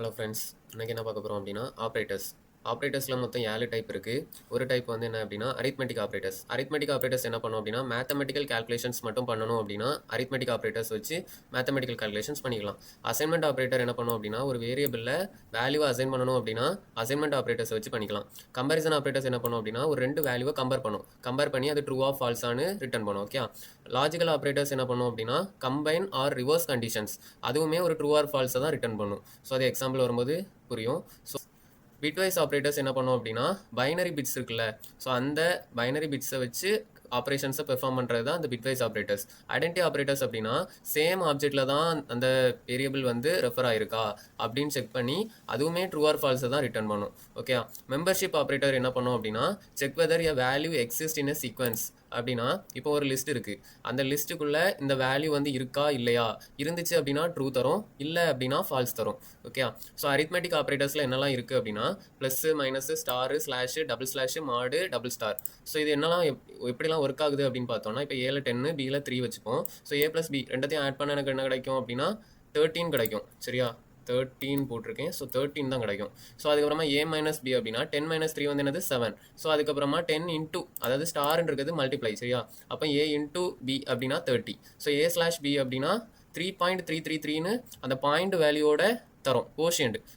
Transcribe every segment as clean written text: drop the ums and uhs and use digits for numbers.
Hello friends, இன்றைக்கி என்ன பார்க்க போகிறோம் அப்படின்னா ஆப்ரேட்டர்ஸில் மொத்தம் 7 டைப் இருக்குது. ஒரு டைப் வந்து என்ன அப்படின்னா அரித்மெட்டிக் ஆப்ரேட்டர்ஸ் என்ன பண்ணோம் அப்படின்னா மேத்தமெட்டிக்கல் கால்குலேஷன்ஸ் மட்டும் பண்ணணும் அப்படின்னா அரித்மெட்டிக் ஆப்ரேட்டர்ஸ் வச்சு மேத்தமெட்டிக்கல் கால்குலேஷன்ஸ் பண்ணிக்கலாம். அசைன்மெண்ட் ஆப்ரேட்டர் என்ன பண்ணும் அப்படின்னா ஒரு வேரியபிளில் வேல்யூவை அசைன் பண்ணணும் அப்படின்னா அசைன்மெண்ட் ஆப்ரேட்டர்ஸ் வச்சு பண்ணிக்கலாம். கம்பேரிசன் ஆப்ரேட்டர்ஸ் என்ன பண்ணும் அப்படின்னா ஒரு ரெண்டு வேல்யூவை கம்பேர் பண்ணி அது ட்ரூ ஆஃப் ஃபால்ஸானு ரிட்டர்ன் பண்ணும். ஓகே, லாஜிக்கல் ஆப்ரேட்டர்ஸ் என்ன பண்ணும் அப்படின்னா கம்பைன் ஆர் ரிவர்ஸ் கண்டிஷன்ஸ், அதுவுமே ஒரு ட்ரூ ஆர் ஃபால்ஸை தான் ரிட்டர்ன் பண்ணும். ஸோ அது எக்ஸாம்பிள் வரும்போது புரியும். ஸோ பிட்வைஸ் ஆப்ரேட்டர்ஸ் என்ன பண்ணும் அப்படின்னா பைனரி பிட்ஸ் இருக்குல்ல, ஸோ அந்த பைனரி பிட்ஸை வச்சு ஆப்ரேஷன்ஸை பெர்ஃபார்ம் பண்ணுறது தான் அந்த பிட்வைஸ் ஆப்ரேட்டர்ஸ். ஐடென்டி ஆப்ரேட்டர்ஸ் அப்படின்னா சேம் ஆப்ஜெக்டில் தான் அந்த வேரியபிள் வந்து ரெஃபர் ஆயிருக்கா அப்படின்னு செக் பண்ணி அதுவுமே ட்ரூ ஆர் ஃபால்ஸை தான் ரிட்டர்ன் பண்ணும். ஓகே, மெம்பர்ஷிப் ஆப்ரேட்டர் என்ன பண்ணும் அப்படின்னா check weather a value exist in a sequence. அப்படின்னா இப்போ ஒரு லிஸ்ட் இருக்குது, அந்த லிஸ்ட்டுக்குள்ளே இந்த வேல்யூ வந்து இருக்கா இல்லையா, இருந்துச்சு அப்படின்னா ட்ரூ தரும், இல்லை அப்படின்னா ஃபால்ஸ் தரும். ஓகே, ஸோ அரித்மெட்டிக் ஆப்ரேட்டர்ஸில் என்னெல்லாம் இருக்குது அப்படின்னா plus, minus, star, slash, double slash, மாடு, டபுள் ஸ்டார். ஸோ இது என்னெல்லாம் எப்படிலாம் ஒர்க் ஆகுது அப்படின்னு பார்த்தோம்னா இப்போ ஏல 10 பியில் 3 வச்சுப்போம். So A plus B ரெண்டத்தையும் add பண்ண எனக்கு என்ன கிடைக்கும் அப்படின்னா 13 கிடைக்கும். சரியா, 13 போட்டிருக்கேன். ஸோ 13 தான் கிடைக்கும். ஸோ அதுக்கப்புறமா ஏ மைனஸ் பி அப்படின்னா 10 மைனஸ் 3 வந்து என்னது 7. ஸோ அதுக்கப்புறமா 10 இன்டூ, அதாவது ஸ்டார்ன்னு இருக்கிறது மல்டிப்ளை. சரியா, அப்போ ஏ இன்டூ பி அப்படின்னா 30. ஸோ ஏ ஸ்லாஷ் பி அப்படின்னா 3.333ன்னு அந்த பாயிண்ட் வேல்யூவோட தரும்.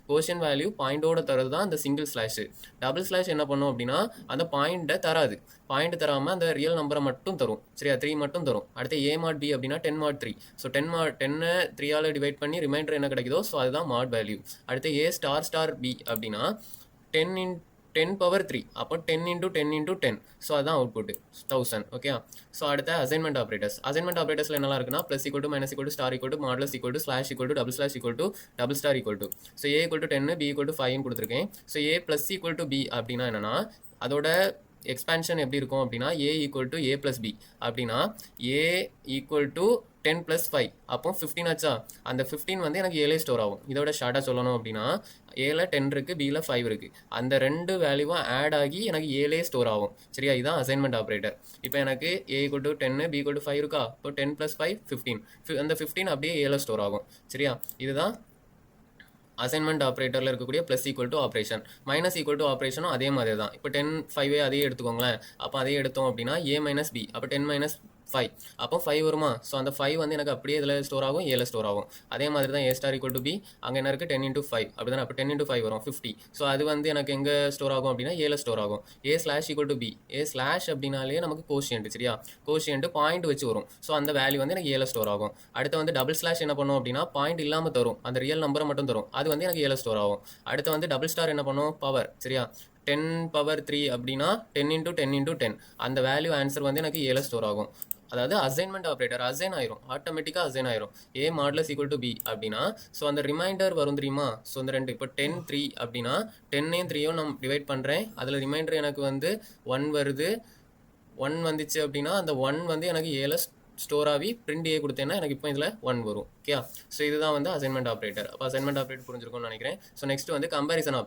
கோஷியன் வேல்யூ பாயிண்டோட தரது தான் அந்த சிங்கிள் ஸ்லாஷு. டபுள் ஸ்லாஷ் என்ன பண்ணும் அப்படின்னா அந்த பாயிண்ட்டை தராது, பாயிண்ட் தராமல் அந்த ரியல் நம்பரை மட்டும் தரும். சரியா, 3 மட்டும் தரும். அடுத்து ஏ மாட் பி அப்படின்னா 10 மாட் 3. ஸோ 10 3ஆல் டிவைட் பண்ணி ரிமைண்டர் என்ன கிடைக்குதோ ஸோ அதுதான் மாட் வேல்யூ. அடுத்து ஏ ஸ்டார் பி அப்படின்னா 10 பவர் 3, அப்போ 10 இன்டூ 10 இன்டூ 10. ஸோ அதுதான் அவுட்புட் 1000. ஓகே, ஸோ அடுத்த அசைன்மெண்ட் ஆப்ரேட்டர்ஸில் என்னெல்லாம் இருக்குன்னா plus equal to minus equal to star equal to modulus equal to slash equal to double slash equal to double star equal to. So A equal to 10, B equal to 5 கொடுத்துருக்கேன். So A plus equal to B அப்படின்னா என்னன்னா அதோட expansion எப்படி இருக்கும் அப்படின்னா A equal to A plus B அப்படின்னா A equal to 10 + 5 அப்போ 15 ஆச்சா. அந்த 15 வந்து எனக்கு ஏலே ஸ்டோர் ஆகும். இதோட ஷார்ட்டாக சொல்லணும் அப்படின்னா ஏல 10 இருக்குது, பியில் 5 இருக்குது, அந்த ரெண்டு வேல்யூவும் ஆட் ஆகி எனக்கு ஏலே ஸ்டோர் ஆகும். சரியா, இதுதான் அசைன்மெண்ட் ஆப்ரேட்டர். இப்போ எனக்கு A equal to 10, B equal to 5 இருக்கா, இப்போ 10 + 5 15. அந்த 15 அப்படியே ஏல ஸ்டோர் ஆகும். சரியா, இதுதான் அசைன்மெண்ட் ஆப்ரேட்டரில் இருக்கக்கூடிய plus equal to operation. Minus equal to ஆப்ரேஷனும் அதே மாதிரி தான். இப்போ 10 5 அதே எடுத்துக்கோங்களேன். அப்போ அதே எடுத்தோம் அப்படின்னா ஏ மைனஸ் பி, அப்போ 10 மைனஸ் 5, அப்போ 5 வருமா. ஸோ அந்த 5 வந்து எனக்கு அப்படியே இதில் ஸ்டோர் ஆகும், ஏல ஸ்டோர் ஆகும். அதே மாதிரி தான் ஏ ஸ்டார் ஈக்குவல் டு பி, அங்கே என்ன இருக்குது 10 × 5 அப்படி தானே. அப்போ 10 × 5 வரும் 50. ஸோ அது வந்து எனக்கு எங்கே ஸ்டோர் ஆகும் அப்படின்னா ஏல ஸ்டோர் ஆகும். A slash equal to B, A slash அப்படின்னாலே நமக்கு கோஷியன்ட். சரியா, கோஷியன்ட் பாயிண்ட் வச்சு வரும். ஸோ அந்த வேல்யூ வந்து எனக்கு ஏல ஸ்டோர் ஆகும். அடுத்து வந்து டபுள் ஸ்லாஷ் என்ன பண்ணும் அப்படின்னா பாயிண்ட் இல்லாமல் தரும், அந்த ரியல் நம்பரை மட்டும் தரும், அது வந்து எனக்கு ஏல ஸ்டோர் ஆகும். அடுத்து வந்து டபுள் ஸ்டார் என்ன பண்ணும் பவர். சரியா, 10 பவர் 3 அப்படின்னா 10 × 10 × 10 அந்த வேல்யூ ஆன்சர் வந்து எனக்கு ஏல ஸ்டோர் ஆகும். அதாவது அசைன்மெண்ட் ஆப்ரேட்டர் அசைன் ஆயிரும், ஆட்டோமேட்டிக்காக அசைன் ஆயிரும். ஏ மாடலஸ் ஈக்குவல் டு பி அப்படின்னா ஸோ அந்த ரிமைண்டர் வரும் தெரியுமா. ஸோ அந்த ரெண்டு இப்போ 10 3 அப்படின்னா 10 3 நான் டிவைட் பண்ணுறேன், அதில் ரிமைண்டர் எனக்கு வந்து 1 வருது. 1 வந்துச்சு அப்படின்னா அந்த 1 வந்து எனக்கு ஏல ஸ்டோர் ஆகி பிரிண்ட் ஏ கொடுத்தேன்னா எனக்கு இப்போ இதில் 1 வரும். ஓகே, ஸோ இதுதான் வந்து அசைன்மெண்ட் ஆப்ரேட்டர். அப்போ அசைன்மெண்ட் ஆப்ரேட்டர் புரிஞ்சிருக்கும்னு நினைக்கிறேன். ஸோ நெக்ஸ்ட் வந்து கம்பேரிசன்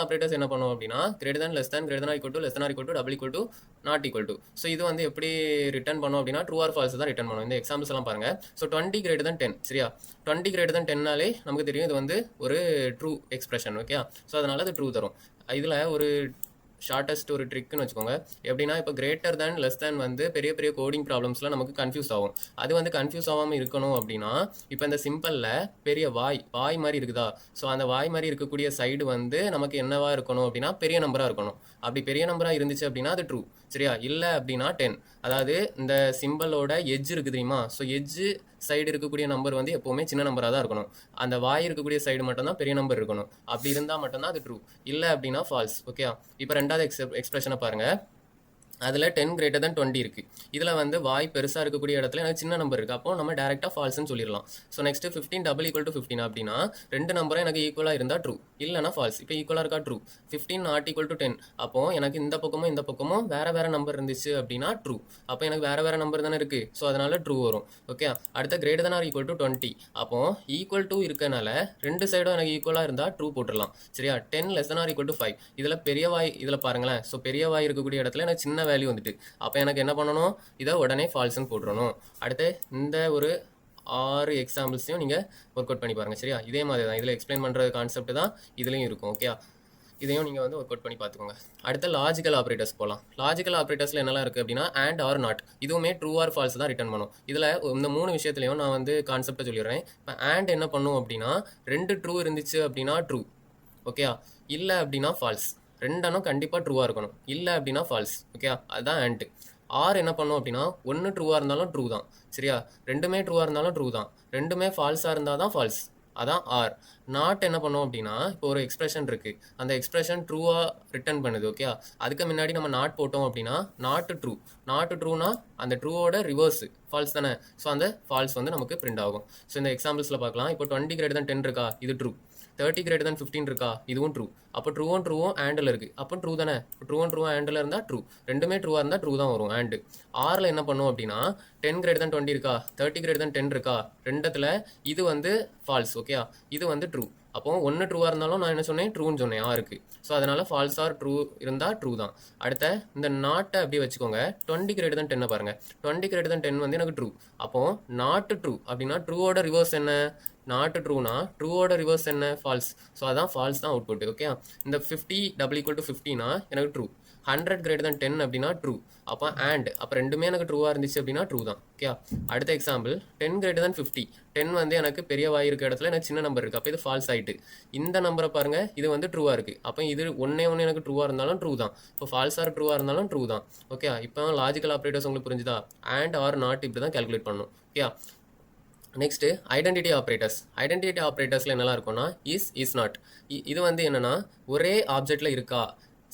ஆப்ரேட்டர்ஸ் என்ன பண்ணுவோம் அப்படின்னா greater than, less than, greater than or equal to, less than or equal to, double equal to, not equal to. So இது வந்து எப்படி ரிட்டர்ன் பண்ணும் அப்படின்னா ட்ரூ ஆர் ஃபால்ஸ் தான் ரிட்டர்ன் பண்ணும். இந்த எக்ஸாம்பிள்ஸ் எல்லாம் பாருங்க. So 20 greater than 10. சரியா, 20 greater than 10னாலே நமக்கு தெரியும் இது வந்து ஒரு ட்ரூ எக்ஸ்பிரஷன். ஓகே, ஸோ அதனால அது ட்ரூ தரும். இதில் ஒரு ஷார்ட்டஸ்ட் ஒரு ட்ரிக்னு வச்சுக்கோங்க. எப்படின்னா இப்போ கிரேட்டர் தேன் லெஸ் தேன் வந்து பெரிய பெரிய கோடிங் ப்ராப்ளம்ஸில் நமக்கு கன்ஃபியூஸ் ஆகும். அது வந்து கன்ஃபியூஸ் ஆகாமல் இருக்கணும் அப்படின்னா இப்போ இந்த சிம்பிளில் பெரிய வாய் மாதிரி இருக்குதா. ஸோ அந்த வாய் மாதிரி இருக்கக்கூடிய சைடு வந்து நமக்கு என்னவா இருக்கணும் அப்படின்னா பெரிய நம்பராக இருக்கணும். அப்படி பெரிய நம்பராக இருந்துச்சு அப்படின்னா அது ட்ரூ. சரியா, இல்லை அப்படின்னா 10. அதாவது இந்த சிம்பிளோட எட்ஜ் இருக்குது தெரியுமா. ஸோ எட்ஜு சைடு இருக்கக்கூடிய நம்பர் வந்து எப்போவுமே சின்ன நம்பராக தான் இருக்கணும். அந்த வாய் இருக்கக்கூடிய சைடு மட்டும்தான் பெரிய நம்பர் இருக்கணும். அப்படி இருந்தால் மட்டும்தான் அது ட்ரூ, இல்லை அப்படின்னா ஃபால்ஸ். ஓகே, இப்போ ரெண்டாவது எக்ஸ்பிரஷனை பாருங்கள். அதில் 10 greater than 20 இருக்குது. இதில் வந்து வாய் பெருசாக இருக்கக்கூடிய இடத்துல எனக்கு சின்ன நம்பர் இருக்குது. அப்போ நம்ம டேரெக்டாக ஃபால்ஸ்னு சொல்லிடலாம். So next 15 double equal to 15 அப்படின்னா ரெண்டு நம்பரும் எனக்கு ஈக்குவலாக இருந்தால் ட்ரூ, இல்லைனா ஃபால்ஸ். இப்போ ஈக்குவலாக இருக்கா ட்ரூ. 15 not equal to 10 அப்போது எனக்கு இந்த பக்கமும் வேறு நம்பர் இருந்துச்சு அப்படின்னா ட்ரூ. அப்போ எனக்கு வேறு நம்பர் தானே இருக்குது. ஸோ அதனால் ட்ரூ வரும். ஓகே, அடுத்த greater than or equal to 20 அப்போது ஈக்குவல் டு இருக்கனால ரெண்டு சைடும் எனக்கு ஈக்குவலாக இருந்தால் ட்ரூ போட்டுடலாம். சரியா, 10 less than or equal to 5 இதில் பெரிய வாய் இதில் பாருங்களேன். ஸோ பெரிய வாய் இருக்கக்கூடிய இடத்துல எனக்கு சின்ன வேல்யூ வந்துட்டு அப்போ எனக்கு என்ன பண்ணணும், இதை உடனே ஃபால்ஸ்ன்னு போட்டுறணும். அடுத்து இந்த ஒரு 6 எக்ஸாம்பிள்ஸையும் நீங்கள் ஒர்க் அவுட் பண்ணி பாருங்கள். சரியா? இதே மாதிரி தான் இதில் எக்ஸ்பிளைன் பண்ணுற கான்செப்ட் தான் இதுலேயும் இருக்கும். ஓகே, இதையும் நீங்கள் வந்து ஒர்க் அவுட் பண்ணி பார்த்துக்கோங்க. அடுத்த லாஜிக்கல் ஆப்ரேட்டர்ஸ் போகலாம். லாஜிக்கல் ஆப்ரேட்டர்ஸில் என்னெல்லாம் இருக்குது அப்படின்னா அண்ட் ஆர் நாட், இதுவுமே ட்ரூ ஆர் ஃபால்ஸ் தான் ரிட்டர்ன் பண்ணும். இதில் இந்த 3 விஷயத்துலையும் நான் வந்து கான்செப்டை சொல்லிடுறேன். இப்போ அண்ட் என்ன பண்ணும் அப்படின்னா 2 ட்ரூ இருந்துச்சு அப்படின்னா ட்ரூ, ஓகே, இல்லை அப்படின்னா ஃபால்ஸ். ரெண்டனும் கண்டிப்பாக ட்ரூவாக இருக்கணும், இல்லை அப்படின்னா ஃபால்ஸ். ஓகே, அதுதான் அண்ட். ஆர் என்ன பண்ணும் அப்படின்னா ஒன்று ட்ரூவாக இருந்தாலும் ட்ரூ தான். சரியா? ரெண்டுமே ட்ரூவாக இருந்தாலும் ட்ரூ தான். ரெண்டுமே ஃபால்ஸாக இருந்தால் தான் ஃபால்ஸ், அதான் ஆர். நாட் என்ன பண்ணோம் அப்படின்னா இப்போ ஒரு எக்ஸ்பிரஷன் இருக்குது, அந்த எக்ஸ்பிரஷன் ட்ரூவாக ரிட்டர்ன் பண்ணுது. ஓகே, அதுக்கு முன்னாடி நம்ம நாட் போட்டோம் அப்படின்னா நாட் ட்ரூ. நாட் ட்ரூனா அந்த ட்ரூவோட ரிவர்ஸ் ஃபால்ஸ் தானே. ஸோ அந்த ஃபால்ஸ் வந்து நமக்கு பிரிண்ட் ஆகும். ஸோ இந்த எக்ஸாம்பிள்ஸில் பார்க்கலாம். இப்போ 20 > 10 இருக்கா, இது ட்ரூ. 30 > 15 இருக்கா, இதுவும் ட்ரூ. அப்போ ட்ரூவும் ஆண்டில் இருக்குது, அப்போ ட்ரூ தானே. ட்ரூவும் ஆண்டில் இருந்தால் ட்ரூ, ரெண்டுமே ட்ரூவாக இருந்தால் ட்ரூ தான் வரும் ஆண்டு. ஆரில் என்ன பண்ணும் அப்படின்னா 10 > 20 இருக்கா, 30 > 10 இருக்கா, ரெண்டத்தில் இது வந்து ஃபால்ஸ். ஓகே, இது வந்து ட்ரூ. அப்போ ஒன்று ட்ரூவாக இருந்தாலும் நான் என்ன சொன்னேன், ட்ரூன்னு சொன்னேன் ஆருக்கு. ஸோ அதனால் ஃபால்ஸ் ஆர் ட்ரூ இருந்தால் ட்ரூ தான். அடுத்த இந்த நாட்டை அப்படி வச்சுக்கோங்க. 20 > 10 பாருங்கள். 20 > 10 வந்து எனக்கு ட்ரூ. அப்போ நாட் ட்ரூ அப்படின்னா ட்ரூவோட ரிவர்ஸ் என்ன, நாட் ட்ரூனா ட்ரூவோட ரிவர்ஸ் என்ன, ஃபால்ஸ். ஸோ அதான் ஃபால்ஸ் தான் அவுட்புட். ஓகே, இந்த 50 = 50னா எனக்கு ட்ரூ. 100 > 10 அப்படின்னா ட்ரூ. அப்போ அண்ட் அப்போ ரெண்டுமே எனக்கு ட்ரூவாக இருந்துச்சு அப்படின்னா ட்ரூ தான். ஓகே, அடுத்த எக்ஸாம்பிள் 10 > 50. 10 வந்து எனக்கு பெரிய வாய் இருக்க இடத்துல எனக்கு சின்ன நம்பர் இருக்குது, அப்போ இது ஃபால்ஸ் ஆகிட்டு. இந்த நம்பரை பாருங்கள், இது வந்து ட்ரூவாக இருக்குது. அப்போ இது ஒன்று எனக்கு ட்ரூவாக இருந்தாலும் ட்ரூ தான். இப்போ ஃபால்ஸ் ஆர் ட்ரூவாக இருந்தாலும் ட்ரூ தான். ஓகே, இப்போ லாஜிக்கல் ஆப்ரேட்டர்ஸ் உங்களுக்கு புரிஞ்சுதா? அண்ட் ஆர் நாட் இப்படி தான் கால்குலேட் பண்ணணும். Okay, next identity operators. Identity ஆப்ரேட்டர்ஸில் என்னெல்லாம் இருக்கும்னா இஸ் நாட். இது வந்து என்னென்னா ஒரே ஆப்ஜெக்டில் இருக்கா,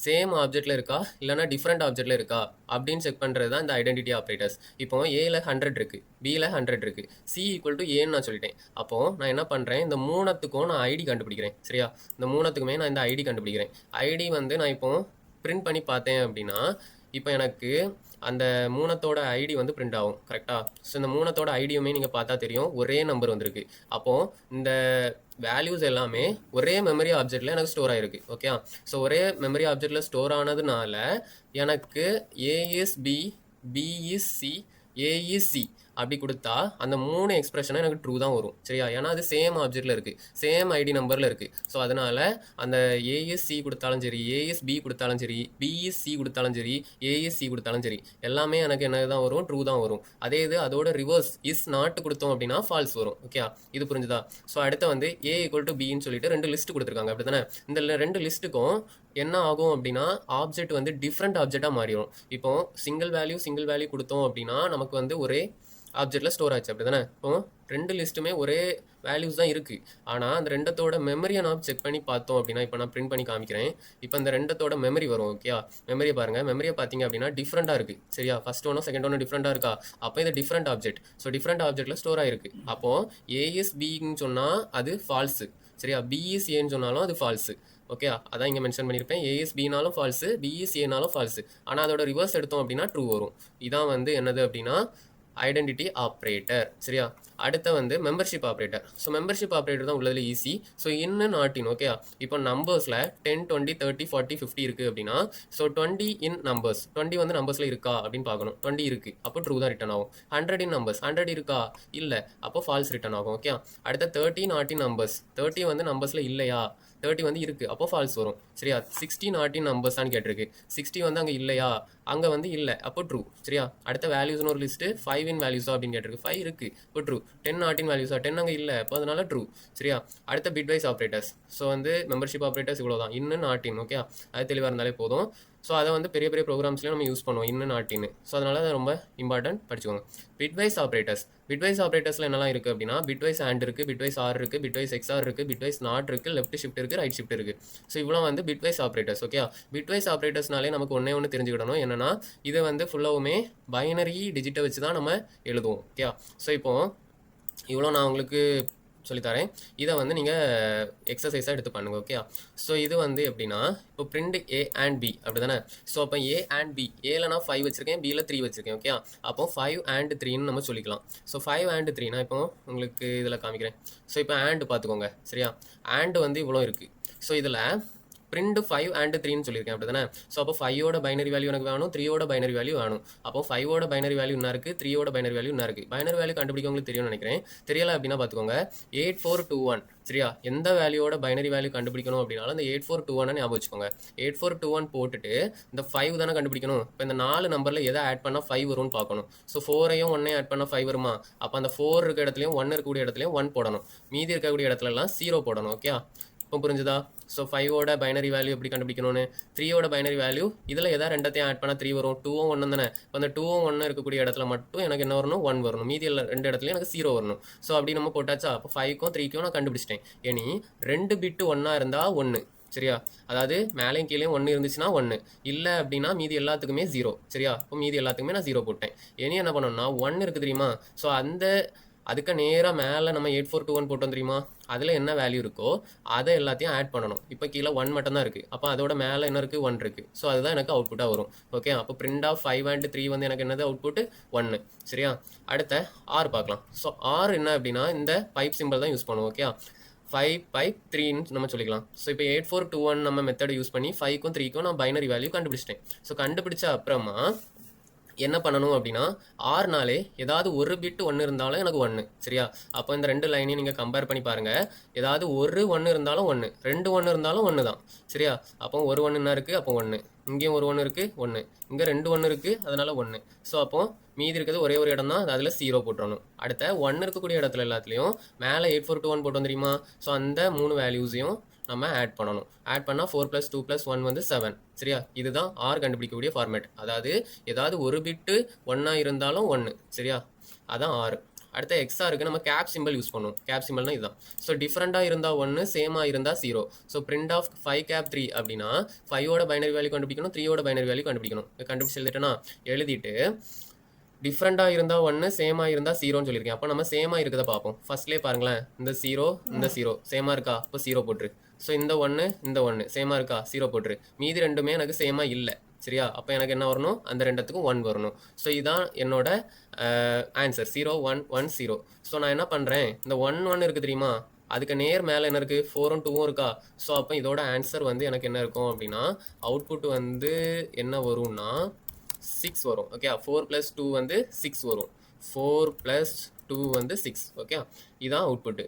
சேம் ஆப்ஜெக்டில் இருக்கா, இல்லைனா டிஃப்ரெண்ட் ஆப்ஜெக்டில் இருக்கா அப்படின்னு செக் பண்ணுறது தான் இந்த ஐடென்டிட்டி ஆப்ரேட்டர்ஸ். இப்போ ஏல 100 இருக்குது, பியில் 100 இருக்குது, சி = ஏன்னு நான் சொல்லிட்டேன். அப்போது நான் என்ன பண்ணுறேன், இந்த மூணுத்துக்கும் நான் ஐடி கண்டுபிடிக்கிறேன். சரியா? இந்த மூணுத்துக்குமே நான் இந்த ஐடி கண்டுபிடிக்கிறேன். ஐடி வந்து நான் இப்போ பிரிண்ட் பண்ணி பார்த்தேன் அப்படின்னா இப்போ எனக்கு அந்த மூணத்தோட ஐடி வந்து பிரிண்ட் ஆகும். கரெக்டாக? ஸோ இந்த மூணத்தோட ஐடியுமே நீங்கள் பார்த்தா தெரியும், ஒரே நம்பர் வந்திருக்கு. அப்போது இந்த வேல்யூஸ் எல்லாமே ஒரே மெமரி ஆப்ஜெக்டில் எனக்கு ஸ்டோர் ஆகிருக்கு. ஓகே, ஸோ ஒரே மெமரி ஆப்ஜெக்டில் ஸ்டோர் ஆனதுனால எனக்கு A is B, B is C, A is C அப்படி கொடுத்தா அந்த 3 எக்ஸ்பிரஷனும் எனக்கு ட்ரூ தான் வரும். சரியா? ஏன்னா அது சேம் ஆப்ஜெக்டில் இருக்குது, சேம் ஐடி நம்பரில் இருக்குது. ஸோ அதனால் அந்த ஏஎஸ்சி கொடுத்தாலும் சரி, ஏஎஸ்பி கொடுத்தாலும் சரி, பிஎஸ்சி கொடுத்தாலும் சரி, ஏஎஸ்சி கொடுத்தாலும் சரி, எல்லாமே எனக்கு என்ன தான் வரும், ட்ரூ தான் வரும். அதே இது அதோட ரிவர்ஸ் இஸ் நாட் கொடுத்தோம் அப்படின்னா ஃபால்ஸ் வரும். ஓகே, இது புரிஞ்சுதா? ஸோ அடுத்து வந்து ஏ = பின்னு சொல்லிட்டு 2 லிஸ்ட் கொடுத்துருக்காங்க. அப்படி தானே? இந்த 2 லிஸ்ட்டுக்கும் என்ன ஆகும் அப்படின்னா ஆப்ஜெக்ட் வந்து டிஃப்ரெண்ட் ஆப்ஜெக்டாக மாறிடும். இப்போ சிங்கிள் வேல்யூ கொடுத்தோம் அப்படின்னா நமக்கு வந்து ஒரே ஆப்ஜெக்டில் ஸ்டோர் ஆச்சு. அப்படி தானே? இப்போ 2 லிஸ்ட்டுமே ஒரே வேல்யூஸ் தான் இருக்குது. ஆனால் அந்த ரெண்டத்தோட மெமரியை நான் செக் பண்ணி பார்த்தோம் அப்படின்னா இப்போ நான் பிரிண்ட் பண்ணி காமிக்கிறேன். இப்போ இந்த ரெண்டத்தோட மெமரி வரும். ஓகே, மெமரியை பாருங்கள். மெமரியை பார்த்தீங்க அப்படின்னா டிஃப்ரெண்ட்டாக இருக்குது. சரியா? ஃபர்ஸ்ட் ஒன்றும் செகண்ட் ஒன்றும் டிஃப்ரெண்ட்டாக இருக்கா? அப்போ இது டிஃப்ரெண்ட் ஆப்ஜெக்ட். ஸோ டிஃப்ரெண்ட் ஆப்ஜெக்டில் ஸ்டோர் ஆகிருக்கு. அப்போது ஏஎஸ்பின்னு சொன்னால் அது ஃபால்ஸு. சரியா? பிஇஸ்ஏன்னு சொன்னாலும் அது ஃபால்ஸு. ஓகே, அதான் இங்கே மென்ஷன் பண்ணியிருப்பேன். ஏஎஸ்பினாலும் ஃபால்ஸு, பிஇஸ்ஏனாலும் ஃபால்ஸு. ஆனால் அதோட ரிவர்ஸ் எடுத்தோம் அப்படின்னா ட்ரூ வரும். இதான் வந்து என்னது அப்படின்னா ஐடென்டிட்டி ஆப்ரேட்டர். சரியா? அடுத்த வந்து membership operator. So membership operator தான் உள்ளதில் ஈஸி. ஸோ இன்னும் நாட் இன். ஓகே, இப்போ நம்பர்ஸில் 10, 20, 30, 40, 50 இருக்குது அப்படின்னா ஸோ 20 இன் நம்பர்ஸ், 20 வந்து நம்பர்ஸில் இருக்கா அப்படின்னு பார்க்கணும். 20 இருக்குது, அப்போ ட்ரூ தான் ரிட்டன் ஆகும். 100 இன் நம்பர்ஸ், 100 இருக்கா, இல்லை, அப்போ ஃபால்ஸ் ரிட்டன் ஆகும். ஓகே, அடுத்த 30 நாட் இன் நம்பர்ஸ், 30 வந்து நம்பர்ஸில் இல்லையா, 30 வந்து இருக்குது, அப்போ ஃபால்ஸ் வரும். சரியா? 60 நாட் இன் நம்பர்ஸான்னு கேட்டிருக்கு, 60 வந்து அங்கே இல்லையா, அங்கே வந்து இல்லை, அப்போ ட்ரூ. சரியா? அடுத்த வேல்யூஸ்னு ஒரு லிஸ்ட்டு 5 இன் வேல்யூஸா அப்படின்னு கேட்டிருக்கு, 5 இருக்குது, இப்போ ட்ரூ. 10 நாட் இன் வேல்யூஸா, 10 அங்கே இல்லை, அப்போ அதனால ட்ரூ. சரியா? அடுத்த பிட்வைஸ் ஆப்ரேட்டர்ஸ். ஸோ வந்து மெம்பர்ஷிப் ஆப்ரேட்டர்ஸ் இவ்வளோ தான், இன்னும் நாட் இன். ஓகே, அது தெளிவாக இருந்தாலே போதும். ஸோ அதை வந்து பெரிய பெரிய ப்ரோக்ராம்ஸ்லையும் நம்ம யூஸ் பண்ணுவோம், இன்னும் நாட் இன்னு. ஸோ அதனால் அது ரொம்ப இம்பார்ட்டன்ட், படிச்சுக்கோங்க. Bitwise operators. பிட்வைஸ் ஆப்ரேட்டர்ஸில் என்னெல்லாம் இருக்குது அப்படின்னா பிட்வைஸ் அண்ட் இருக்குது, பிட்வைஸ் ஆர் இருக்குது, பிட்வைஸ் எக்ஸ்ஆர் இருக்குது, பிட்வைஸ் நாட் இருக்குது, லெஃப்ட் ஷிஃப்ட் இருக்குது, ரைட் ஷிஃப்ட் இருக்குது. ஸோ இவ்வளோ வந்து பிட்வைஸ் ஆப்ரேட்டர்ஸ். ஓகே, பிட்வைஸ் ஆப்ரேட்டர்ஸ்னாலே நமக்கு ஒன்று தெரிஞ்சுக்கிடணும், என்னென்னா இது வந்து ஃபுல்லாகவுமே பைனரி டிஜிட்டை வச்சு தான் நம்ம எழுதுவோம். ஓகே, ஸோ இப்போது இவ்வளோ நான் உங்களுக்கு சொல்லித்தரேன், இதை வந்து நீங்கள் எக்ஸசைஸாக எடுத்து பண்ணுங்கள். ஓகே, ஸோ இது வந்து எப்படின்னா இப்போ பிரிண்ட் ஏ அண்ட் பி அப்படி தானே. ஸோ அப்போ ஏ அண்ட் பி, ஏல நான் 5 வச்சுருக்கேன், பியில் 3 வச்சுருக்கேன். ஓகே, அப்போ 5 and 3ன்னு நம்ம சொல்லிக்கலாம். ஸோ 5 and 3 நான் இப்போ உங்களுக்கு இதில் காமிக்கிறேன். ஸோ இப்போ and பார்த்துக்கோங்க. சரியா? and வந்து இவ்வளோ இருக்குது. ஸோ இதில் பிரிண்ட் 5 அண்ட் 3ன்னு சொல்லியிருக்கேன் அப்படி தானே. ஸோ அப்போ 5ஓட பைனரி வேல்யூ எனக்கு வேணும், 3ஓட பைனரி வேல்யூ வேணும். அப்போ 5ஓட பைனரி வேல்யூ என்ன இருக்குது, 3ஓட பைனரி வேல்யூ என்ன இருக்குது. பைனரி வேல்யூ கண்டுபிடிக்க உங்களுக்கு தெரியும்னு நினைக்கிறேன். தெரியலை அப்படின்னா பார்த்துக்கோங்க, 8421 சரியா. எந்த வேல்யூவோட பைனரி வேல்யூ கண்டுபிடிக்கணும் அப்படின்னாலும் அந்த 8421 ஞாபகம் வச்சுக்கோங்க. 8421 போட்டுட்டு இந்த 5 தானே கண்டுபிடிக்கணும். இப்போ இந்த 4 நம்பரில் எதை ஆட் பண்ணால் 5 வரும்னு பார்க்கணும். ஸோ 4ஐயும் 1ஐயும் ஆட் பண்ணால் 5 வருமா. அப்போ அந்த 4 இருக்க இடத்துலையும் 1 இருக்கக்கூடிய இடத்துலையும் 1 போடணும், மீதி இருக்கக்கூடிய இடத்துலலாம் 0 போடணும். ஓகே, இப்போ புரிஞ்சுதா. ஸோ 5ஓட பைனரி வேல்யூ எப்படி கண்டுபிடிக்கணும்னு, 3ஓட பைனரி வேல்யூ இதில் எதாவது ரெண்டத்தையும் ஆட் பண்ணால் 3 வரும். 2ம் 1 தானே. இப்போ அந்த 2ம் 1 இருக்கக்கூடிய இடத்துல மட்டும் எனக்கு என்ன வரணும், 1 வரணும், மீதி ரெண்டு இடத்துலையும் எனக்கு 0 வரணும். ஸோ அப்படி நம்ம போட்டாச்சா. அப்போ 5க்கும் 3க்கும் நான் கண்டுபிடிச்சிட்டேன். இனி 2 பிட்டு 1 இருந்தால் 1 சரியா. அதாவது மேலேயும் கீழேயும் 1 இருந்துச்சுன்னா 1, இல்லை அப்படின்னா மீதி எல்லாத்துக்குமே 0 சரியா. இப்போ மீதி எல்லாத்துக்குமே நான் 0 போட்டேன். இனி என்ன பண்ணணும்னா 1 இருக்குது தெரியுமா. ஸோ அதுக்கு நேராக மேலே நம்ம 8421 போட்டோம் தெரியுமா, அதில் என்ன வேல்யூ இருக்கோ அதை எல்லாத்தையும் ஆட் பண்ணணும். இப்போ கீழே 1 மட்டும் தான் இருக்குது. அப்போ அதோட மேலே என்ன இருக்குது, 1 இருக்குது. ஸோ அதுதான் எனக்கு அவுட்புட்டாக வரும். ஓகே, அப்போ பிரிண்ட் ஆஃப் 5 and 3 வந்து எனக்கு என்னது அவுட்புட்டு 1 சரியா. அடுத்த ஆர் பார்க்கலாம். ஸோ ஆர் என்ன அப்படின்னா இந்த பைப் சிம்பிள் தான் யூஸ் பண்ணுவோம். ஓகே, 5 பைப் 3ன்னு நம்ம சொல்லிக்கலாம். ஸோ இப்போ 8421 நம்ம மெத்தட் யூஸ் பண்ணி 5க்கும் 3க்கும் நான் பைனரி வேல்யூ கண்டுபிடிச்சிட்டேன். ஸோ கண்டுபிடிச்ச அப்புறமா என்ன பண்ணணும் அப்படின்னா, ஆறுனாலே ஏதாவது ஒரு பிட்டு 1 இருந்தாலும் எனக்கு 1 சரியா. அப்போ இந்த 2 லைனையும் நீங்கள் கம்பேர் பண்ணி பாருங்கள். ஏதாவது ஒரு 1 இருந்தாலும் 1, 2 1 இருந்தாலும் 1 தான் சரியா. அப்போ ஒரு 1 என்ன இருக்குது, அப்போ 1, இங்கேயும் ஒரு 1 இருக்குது, 1, இங்கே 2 1 இருக்குது, அதனால் 1. ஸோ அப்போ மீதி இருக்கிறது ஒரே ஒரு இடம் தான், அதில் 0 போட்டுறணும். அடுத்த 1 இருக்கக்கூடிய இடத்துல எல்லாத்துலேயும் மேலே 8421 போட்டோம் தெரியுமா. ஸோ அந்த 3 வேல்யூஸையும் நம்ம ஆட் பண்ணணும். ஆட் பண்ணால் 4 + 2 + 1 வந்து 7 சரியா. இதுதான் ஆர் கண்டுபிடிக்கக்கூடிய ஃபார்மேட். அதாவது ஏதாவது ஒரு பிட்டு 1 இருந்தாலும் 1 சரியா, அதான் ஆர். அடுத்த எக்ஸ்ஆருக்கு நம்ம கேப் சிம்பிள் யூஸ் பண்ணுவோம். கேப் சிம்பிள்னா இதுதான். ஸோ டிஃப்ரெண்ட்டாக இருந்தால் 1, சேமாக இருந்தால் 0. ஸோ பிரிண்ட் ஆஃப் 5 cap 3 அப்படின்னா 5ஓட பைனரி வேல்யூ கண்டுபிடிக்கணும், 3ஓட பைனரி வேல்யூ கண்டுபிடிக்கணும். கண்டுபிடிச்சு எழுதிட்டேன்னா எழுதிட்டு டிஃப்ரெண்ட்டாக இருந்தால் 1, சேமாக இருந்தால் 0ன்னு சொல்லியிருக்கேன். அப்போ நம்ம சேமாக இருக்கிறத பார்ப்போம். ஃபர்ஸ்ட்லேயே பாருங்களேன், இந்த 0 இந்த 0 சேமாக இருக்கா, அப்போ 0 போட்டுரு. ஸோ இந்த 1 இந்த 1 சேமாக இருக்கா, 0 போட்டுரு. மீதி ரெண்டுமே எனக்கு சேமாக இல்லை சரியா. அப்போ எனக்கு என்ன வரணும், அந்த ரெண்டுத்துக்கும் 1 வரணும். ஸோ இதுதான் என்னோட ஆன்சர் 0 1 1 0. ஸோ நான் என்ன பண்ணுறேன், இந்த 1 1 இருக்குது தெரியுமா, அதுக்கு நேர் மேலே என்ன இருக்குது, 4ம் 2ம் இருக்கா. ஸோ அப்போ இதோட ஆன்சர் வந்து எனக்கு என்ன இருக்கும் அப்படின்னா, அவுட்புட் வந்து என்ன வரும்னா 6 வரும். ஓகே, 4 + 2 வந்து 6 வரும். 4 + 2 வந்து 6. ஓகே, இதுதான் அவுட்புட்டு,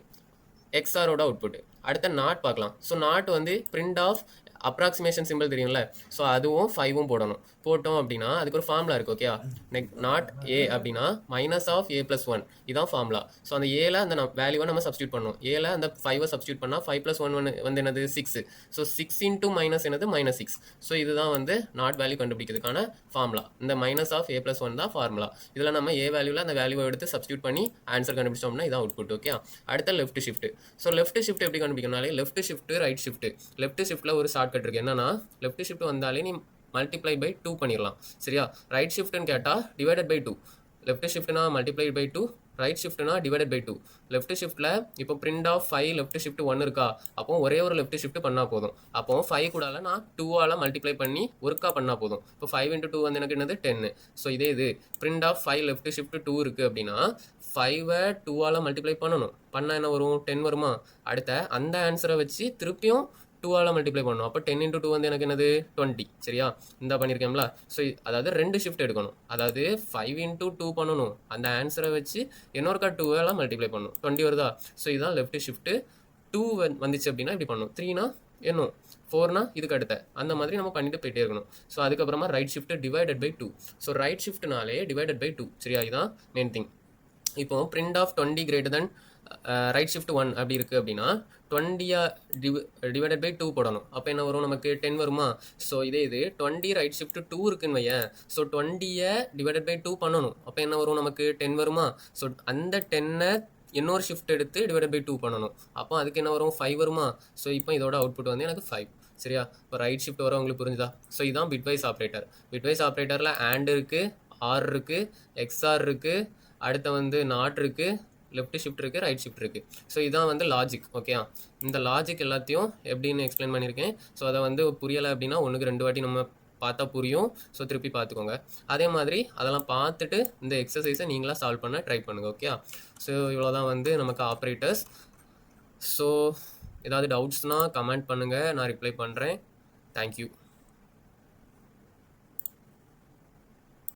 எக்ஸ்ஆரோட அவுட்புட்டு. அடுத்த நாட் பார்க்கலாம். ஸோ நாட் வந்து பிரிண்ட் ஆஃப் அப்ராக்சிமேஷன் சிம்பிள் தெரியும்ல. ஸோ அதுவும் 5ம் போடணும். போட்டோம் அப்படின்னா அதுக்கு ஒரு ஃபார்முலா இருக்குது. ஓகே, நாட் ஏ அப்படின்னா -a + 1 இதான் ஃபார்முலா. ஸோ அந்த ஏல அந்த வேல்யூவை நம்ம சப்ஸ்டியூட் பண்ணணும். ஏல அந்த 5ஐ சப்ஸ்டியூட் பண்ணால் 5 + 1 வந்து என்னது 6. ஸோ 6 × மைனஸ் என்னது -6. ஸோ இதுதான் வந்து நாட் வேல்யூ கண்டுபிடிக்கிறதுக்கான ஃபார்முலா. இந்த -a + 1 தான் ஃபார்முலா. இதில் நம்ம ஏ வேல்யூவில் அந்த வேல்யூவை எடுத்து சப்ஸ்டியூட் பண்ணி ஆன்சர் கண்டுபிடிச்சோம்னா இதான் அவுட்புட். ஓகே, அடுத்த left shift. So left shift எப்படி கண்டுபிடிக்கணும்னாலே left shift right shift. Left ஷிஃப்ட்டில் ஒரு ஷார்ட்கட் இருக்குது. என்னன்னா லெஃப்ட் ஷிஃப்ட் வந்தாலே நீ மல்டிப்ளை பை 2 பண்ணிடலாம் சரியா. ரைட் ஷிஃப்ட்னு கேட்டால் டிவைடட் பை 2. லெஃப்ட் ஷிஃப்ட்னா மல்டிப்ளை பை 2, ரைட் ஷிஃப்ட்னா டிவைடட் பை 2. லெஃப்ட் ஷிஃப்ட்டில் இப்போ பிரிண்ட் ஆஃப் 5 லெஃப்ட் ஷிஃப்ட் 1 இருக்கா, அப்போ ஒரே ஒரு லெஃப்ட் ஷிஃப்ட் பண்ணால் போதும். அப்போ 5 கூடால நான் 2ஆல் மல்டிப்ளை பண்ணி ஒர்க்காக பண்ணால் போதும். இப்போ 5 × 2 வந்து எனக்கு என்னது 10. ஸோ இது பிரிண்ட் ஆஃப் 5 லெஃப்ட் ஷிஃப்ட் 2 இருக்குது அப்படின்னா 5ஐ 2ஆல் மல்டிப்ளை பண்ணால் என்ன வரும், 10 வருமா. அடுத்த அந்த ஆன்சரை வச்சு திருப்பியும் 2ஆல் மல்டிப்ளை பண்ணணும். அப்போ 10 × 2 வந்து எனக்கு என்னது 20 சரியா. இந்த பண்ணியிருக்கேன்ல. ஸோ அதாவது 2 ஷிஃப்ட் எடுக்கணும். அதாவது 5 × 2 பண்ணணும், அந்த ஆன்சரை வச்சு இன்னொருக்கா 2ஆல் மல்டிப்ளை பண்ணணும். 20 வருதா. ஸோ இதுதான் லெஃப்ட் ஷிஃப்ட்டு. 2 வந்துச்சு அப்படின்னா இப்படி பண்ணணும். 3னா இன்னும் 4னா இதுக்கு அடுத்த அந்த மாதிரி நம்ம பண்ணிட்டு போயிட்டே இருக்கணும். ஸோ அதுக்கப்புறமா right shift divided by 2. So right ஷிஃப்ட்னாலே டிவைடட் பை 2 சரியா. இதுதான் மெயின் திங். இப்போ print of 20 greater right shift 1 அப்படி இருக்குது அப்படின்னா 20 டிவைடட் பை 2 போடணும். அப்போ என்ன வரும், நமக்கு 10 வருமா. ஸோ இது 20 ரைட் ஷிஃப்ட் 2 இருக்குன்னு வையன். ஸோ 20ஐ டிவைடட் பை 2 பண்ணணும். அப்போ என்ன வரும், நமக்கு 10 வருமா. ஸோ அந்த 10ஐ இன்னொரு ஷிஃப்ட் எடுத்து டிவைடட் பை 2 பண்ணணும். அப்போ அதுக்கு என்ன வரும், 5 வருமா. ஸோ இப்போ இதோட அவுட்புட் வந்து எனக்கு 5 சரியா. இப்போ ரைட் ஷிஃப்ட் வர உங்களுக்கு புரிஞ்சுதா. ஸோ இதுதான் பிட்வைஸ் ஆப்ரேட்டர். பிட்வைஸ் ஆப்ரேட்டரில் ஆண்ட் இருக்குது, ஆர் இருக்குது, எக்ஸ்ஆர் இருக்குது, அடுத்த வந்து நாட் இருக்குது, லெஃப்ட் ஷிஃப்ட் இருக்குது, ரைட் ஷிஃப்ட் இருக்குது. ஸோ இதான் வந்து லாஜிக். ஓகே, இந்த லாஜிக் எல்லாத்தையும் எப்படின்னு எக்ஸ்பிளைன் பண்ணியிருக்கேன். ஸோ அதை வந்து புரியலை அப்படின்னா 1க்கு 2 வாட்டி நம்ம பார்த்தா புரியும். ஸோ திருப்பி பார்த்துக்கோங்க. அதே மாதிரி அதெல்லாம் பார்த்துட்டு இந்த எக்ஸசைஸை நீங்களாக சால்வ் பண்ண ட்ரை பண்ணுங்கள். ஓகே, ஸோ இவ்வளோதான் வந்து நமக்கு ஆப்ரேட்டர்ஸ். ஸோ ஏதாவது டவுட்ஸ்னால் கமெண்ட் பண்ணுங்கள், நான் ரிப்ளை பண்ணுறேன். தேங்க்யூ.